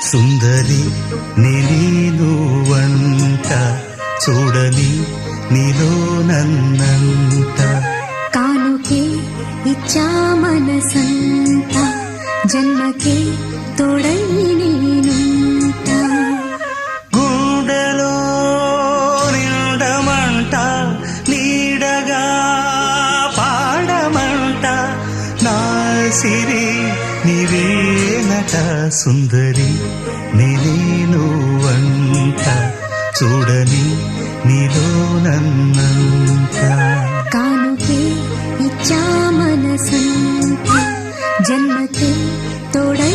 సుందరి నేను వంట చూడని నీలో నన్నంట కానుకే ఇచ్చా మనసంత జన్మకే తోడై నేనుంట గుండెలో నిండమంట నీడగా పాడమంట నా సిరి నీవేనట సుందరి నేను వంట చూడని నీలో నన్నంత కానుకే ఇచ్చా మనసంత జన్మకే తోడై